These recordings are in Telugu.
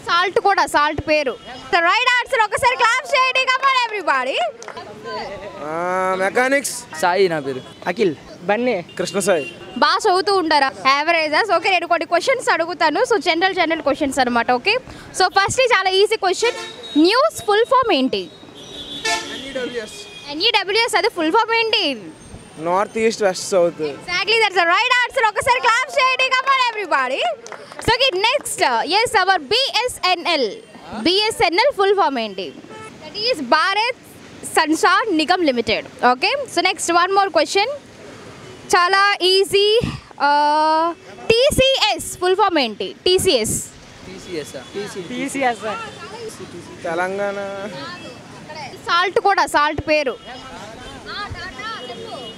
సాల్ట్ కూడా సాల్ట్ పేరు. Right answer. ఒకసారి క్లాప్స్ చేయండి. Come on everybody. Mechanics. Sai నా పేరు. అఖిల్. బన్నీ. కృష్ణ సాయి. బాగా చదువుతూ ఉంటారా? యావరేజెస్. ఓకే, నేను కొన్ని క్వశ్చన్స్ అడుగుతాను. సో జనరల్ క్వశ్చన్స్ అనమాట. ఓకే, సో ఫస్ట్ చాలా easy question. News full form ఏంటి? NEWS. అది ఫుల్ ఫామ్ ఏంటి? North east west south. Exactly, that's the right answer. ఒకసారి క్లాప్స్ చేయండి. Come on everybody. So next, yes, our BSNL full form ఏంటి? That is Bharat Sanchar Nigam limited. Okay, so next one more question, చాలా ఈజీ. TCS ఫుల్ ఫామ్ ఏంటి? TCS. తెలంగాణ. సాల్ట్ కూడా సాల్ట్ పేరు.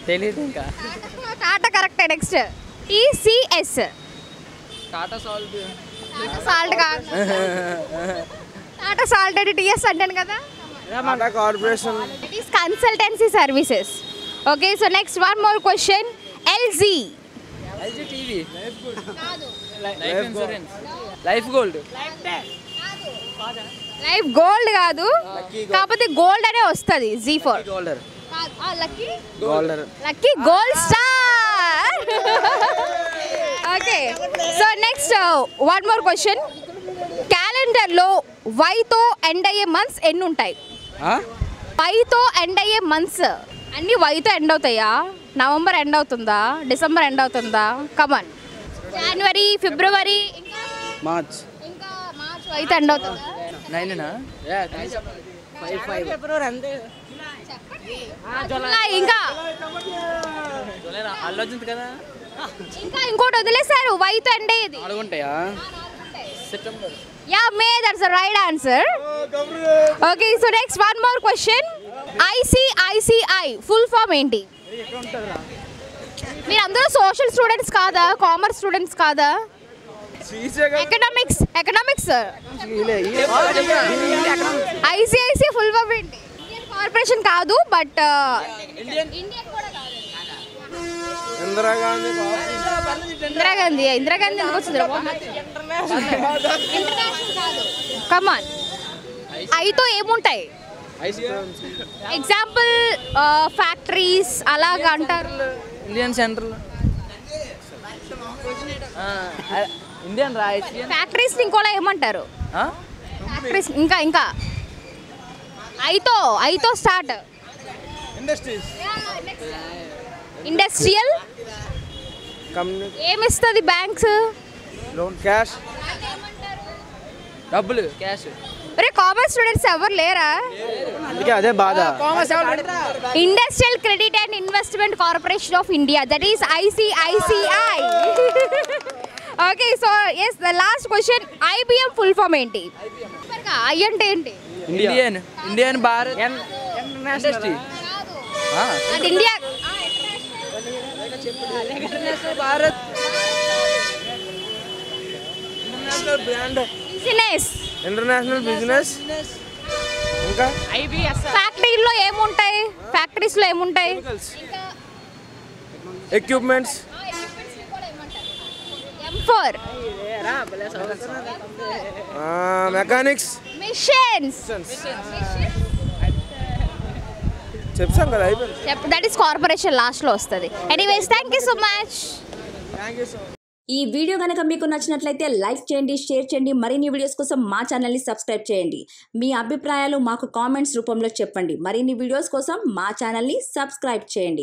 తెలీదు ఇంకా. టాటా కరెక్టే. Next TCS. Tata salt. Salt కాదు. టాటా సాల్ట్ అంటే TS అంటాను కదా. Tata corporation. It is consultancy services. Okay, so next one more question. LG TV. Life insurance. Life gold. Life gold కాదు, కాకపోతే గోల్డ్ అనే వస్తుంది. Z4. గోల్డర్. Lucky gold star. Okay, so next one more question. క్యాలెండర్లో వైతో ఎండ్ అయ్యే మంత్స్ ఎన్ని ఉంటాయి? వైతో ఎండ్ అయ్యే మంత్స్ అన్ని వైతో ఎండ్ అవుతాయా? నవంబర్ ఎండ్ అవుతుందా? డిసెంబర్ ఎండ్ అవుతుందా? కమాన్. జనవరి, ఫిబ్రవరి, మార్చ్. ఇంకా మార్చ్ వైతో ఎండ్ అవుతుందా? 9 ఫిబ్రవరి అంతే. ఇంకా అల్లొచ్చింది కదా. ఇంకా ఇంకోటి వదిలేసారు వైతో ఎండ్ అయ్యేది. అడుగుంటాయా? September. Yeah, May. That's the right answer. Okay, so next one more question. ICICI full form ఏంటి? మీరు అందరూ సోషల్ స్టూడెంట్స్ కాదా? కామర్స్ స్టూడెంట్స్ కాదా? ఎకనామిక్స్. ICICI ఫుల్ ఫామ్ ఏంటి? ఇండియన్ కార్పొరేషన్ కాదు, బట్ ఇండియన్ కూడా కాదు. ఇందిరాగాంధీ ఎందుకు వచ్చింది? కమాన్. ఐతో ఏముంటాయి? ఎగ్జాంపుల్ ఫ్యాక్టరీస్ అలాగా అంటారు. Indian central. ఇండియన్ ఫ్యాక్టరీస్ ఇంకోలా ఏమంటారు? ఫ్యాక్టరీస్ ఇంకా ఐతో స్టార్ట్. ఇండస్ట్రియల్. ఏమిస్తుంది బ్యాంక్స్? లోన్. క్యాష్. డబ్బులు. క్యాష్. అరే, కామర్స్ స్టూడెంట్స్ ఎవరు లేరా? అందుకే అదే బాధ. Industrial credit and investment corporation of India, that is ICICI. Okay, so yes, the last question. IBM full form ఏంటి? ఐ అంటే ఏంటి? Indian Bharat industry. అది ఇండియా. Bharat international business. ఇంకా ఫ్యాక్టరీలో ఏముంటాయి? ఎక్విప్మెంట్స్. M4. మెకానిక్స్. మిషన్స్. చెప్తాం కదా, అయిపోయింది. దట్ ఈస్ కార్పొరేషన్ లాస్ట్లో వస్తుంది. Anyways, thank you so much. ఈ వీడియో కనుక మీకు నచ్చినట్లయితే లైక్ చేయండి, షేర్ చేయండి. మరిన్ని వీడియోస్ కోసం మా ఛానల్ని సబ్స్క్రైబ్ చేయండి. మీ అభిప్రాయాలు మాకు కామెంట్స్ రూపంలో చెప్పండి. మరిన్ని వీడియోస్ కోసం మా ఛానల్ని సబ్స్క్రైబ్ చేయండి.